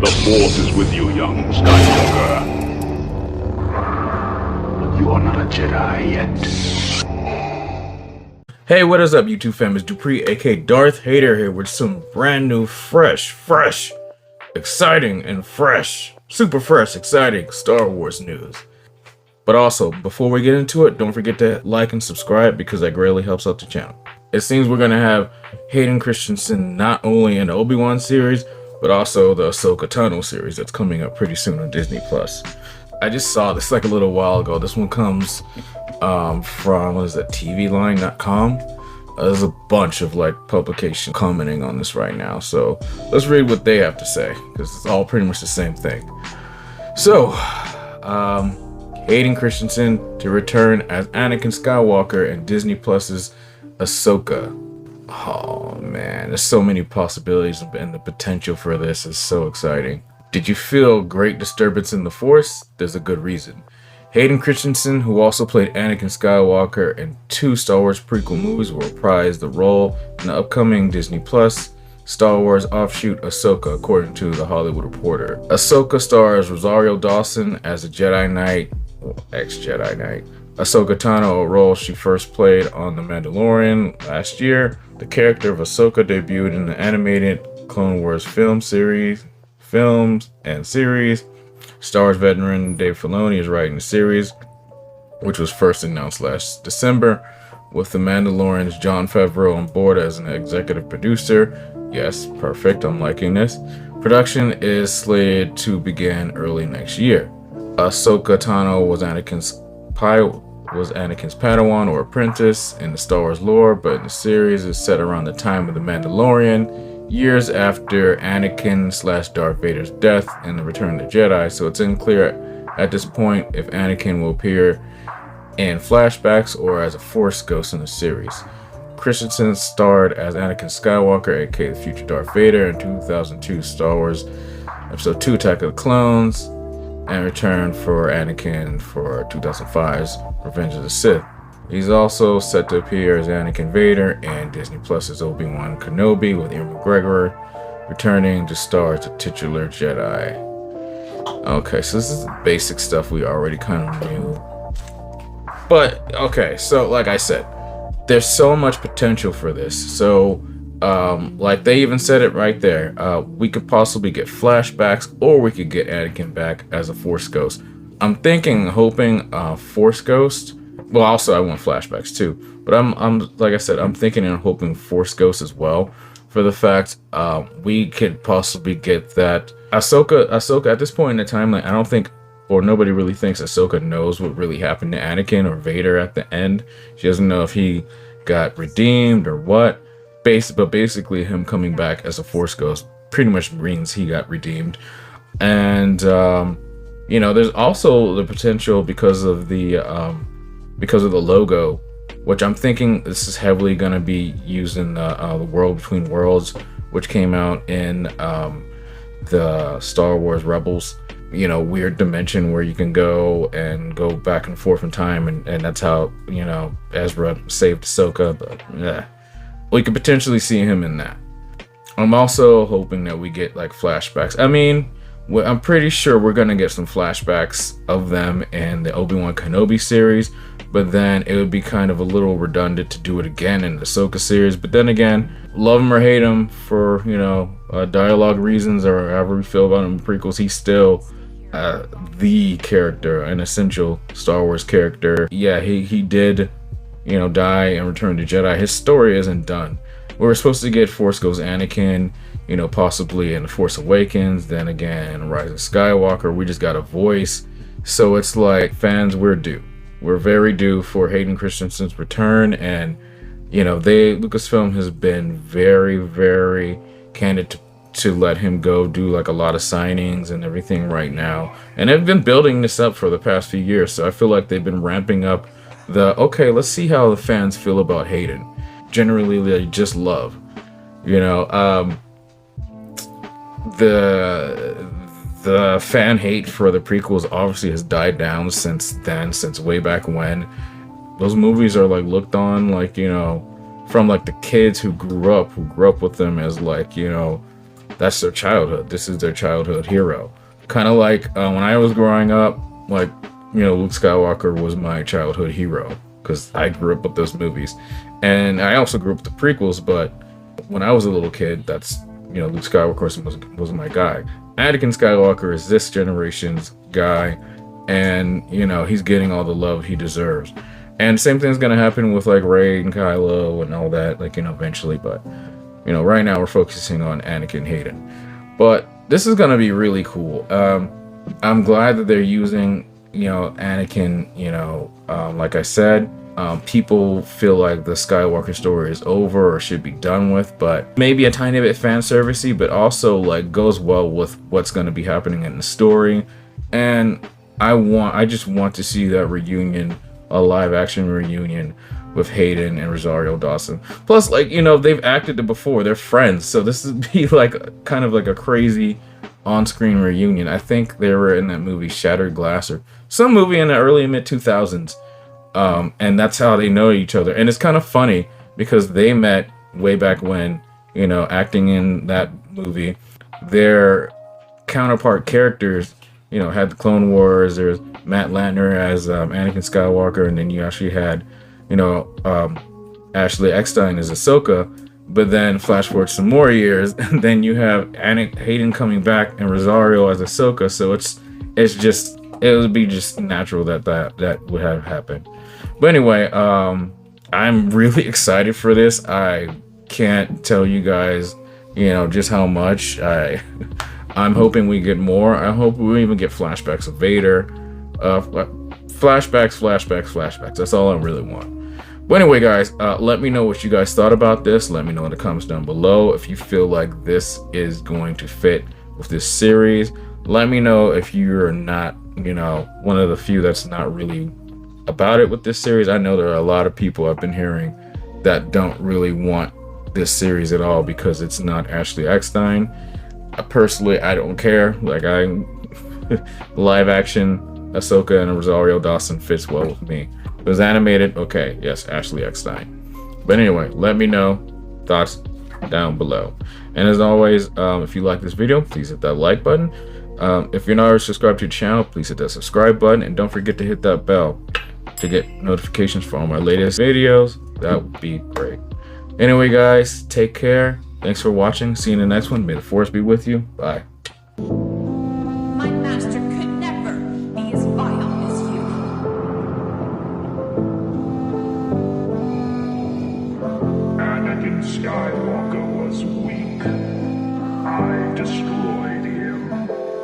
The Force is with you, young Skywalker. But you are not a Jedi yet. Hey, what is up, YouTube fam? It's Dupree, aka Darth Hater here with some brand new, fresh, exciting, and super fresh, exciting Star Wars news. But also, before we get into it, don't forget to like and subscribe because that greatly helps out the channel. It seems we're going to have Hayden Christensen not only in the Obi-Wan series, but also the AhsokaTano series that's coming up pretty soon on Disney+. I just saw this like a little while ago. This one comes from, what is that, tvline.com. There's a bunch of like publications commenting on this right now. So let's read what they have to say because it's all pretty much the same thing. So, Hayden Christensen to return as Anakin Skywalker in Disney Plus's Ahsoka. Oh man, there's so many possibilities and the potential for this is so exciting. Did you feel great disturbance in the Force? There's a good reason. Hayden Christensen, who also played Anakin Skywalker in 2 Star Wars prequel movies, will reprise the role in the upcoming Disney Plus Star Wars offshoot Ahsoka, according to The Hollywood Reporter. Ahsoka stars Rosario Dawson as a Jedi Knight, ex-Jedi Knight. AhsokaTano, a role she first played on The Mandalorian last year. The character of Ahsoka debuted in the animated Clone Wars films and series. Star Wars veteran Dave Filoni is writing the series, which was first announced last December, with The Mandalorian's Jon Favreau on board as an executive producer. Yes, perfect, I'm liking this. Production is slated to begin early next year. AhsokaTano was Anakin's Padawan or apprentice in the Star Wars lore, but in the series is set around the time of The Mandalorian, years after Anakin/Darth Vader's death in The Return of the Jedi, so it's unclear at this point if Anakin will appear in flashbacks or as a Force ghost in the series. Christensen starred as Anakin Skywalker, aka the future Darth Vader, in 2002 Star Wars Episode 2 Attack of the Clones, and returned for Anakin for 2005's Revenge of the Sith. He's also set to appear as Anakin Vader in Disney Plus's Obi-Wan Kenobi, with Ewan McGregor returning to star as the titular Jedi. Okay, so this is the basic stuff we already kind of knew. But, okay, so like I said, there's so much potential for this. So, like they even said it right there, we could possibly get flashbacks, or we could get Anakin back as a Force ghost. I'm hoping Force ghost. Well, also I want flashbacks too, but I'm like I said, I'm thinking and hoping Force ghost as well, for the fact we could possibly get that Ahsoka at this point in the timeline. I don't think, or nobody really thinks Ahsoka knows what really happened to Anakin or Vader at the end. She doesn't know if he got redeemed or what. But basically him coming back as a Force ghost pretty much means he got redeemed. And you know, there's also the potential because of the logo, which I'm thinking this is heavily going to be used in the World Between Worlds, which came out in the Star Wars Rebels. You know, weird dimension where you can go back and forth in time, and that's how, you know, Ezra saved Ahsoka. But yeah, we could potentially see him in that. I'm also hoping that we get like flashbacks. I mean, I'm pretty sure we're gonna get some flashbacks of them in the Obi-Wan Kenobi series, but then it would be kind of a little redundant to do it again in the Ahsoka series. But then again, love him or hate him for, you know, dialogue reasons or however we feel about him in prequels, he's still the character, an essential Star Wars character. Yeah, he did, you know, die and return to Jedi. His story isn't done. We were supposed to get Force Ghost Anakin, you know, possibly in The Force Awakens, then again Rise of Skywalker. We just got a voice. So it's like, fans, we're due. We're very due for Hayden Christensen's return. And, you know, Lucasfilm has been very candid to let him go do like a lot of signings and everything right now. And they've been building this up for the past few years. So I feel like they've been ramping up okay, let's see how the fans feel about Hayden. Generally, they just love, you know, the fan hate for the prequels obviously has died down since then, since way back when. Those movies are like looked on like, you know, from like the kids who grew up with them as like, you know, that's their childhood. This is their childhood hero. Kind of like when I was growing up, like, Luke Skywalker was my childhood hero because I grew up with those movies. And I also grew up with the prequels, but when I was a little kid, that's, Luke Skywalker was my guy. Anakin Skywalker is this generation's guy, and, he's getting all the love he deserves. And same thing's going to happen with, like, Rey and Kylo and all that, like, eventually. But, right now we're focusing on Anakin Hayden. But this is going to be really cool. I'm glad that they're using, Anakin, like I said. People feel like the Skywalker story is over or should be done with, but maybe a tiny bit fan servicey, but also like goes well with what's going to be happening in the story. And I just want to see that reunion, a live action reunion with Hayden and Rosario Dawson. Plus, like, they've acted it before, they're friends, so this would be like kind of like a crazy on-screen reunion. I think they were in that movie Shattered Glass or some movie in the early mid 2000s. And that's how they know each other. And it's kind of funny because they met way back when, acting in that movie. Their counterpart characters, had the Clone Wars. There's Matt Latner as Anakin Skywalker, and then you actually had, Ashley Eckstein as Ahsoka. But then flash forward some more years, and then you have Hayden coming back and Rosario as Ahsoka. So it would be just natural that would have happened. But anyway, I'm really excited for this. I can't tell you guys, just how much. I'm hoping we get more. I hope we even get flashbacks of Vader. Flashbacks. That's all I really want. But anyway, guys, let me know what you guys thought about this. Let me know in the comments down below if you feel like this is going to fit with this series. Let me know if you're not, one of the few that's not really about it with this series. I know there are a lot of people I've been hearing that don't really want this series at all because it's not Ashley Eckstein. Personally, I don't care. Like, live action Ahsoka and Rosario Dawson fits well with me. If it was animated, okay, yes, Ashley Eckstein. But anyway, let me know thoughts down below. And as always, if you like this video, please hit that like button. If you're not already subscribed to the channel, please hit that subscribe button, and don't forget to hit that bell to get notifications for all my latest videos. That would be great. Anyway, guys, take care. Thanks for watching. See you in the next one. May the force be with you. Bye. My master could never be as vile as you. Anakin Skywalker was weak. I destroyed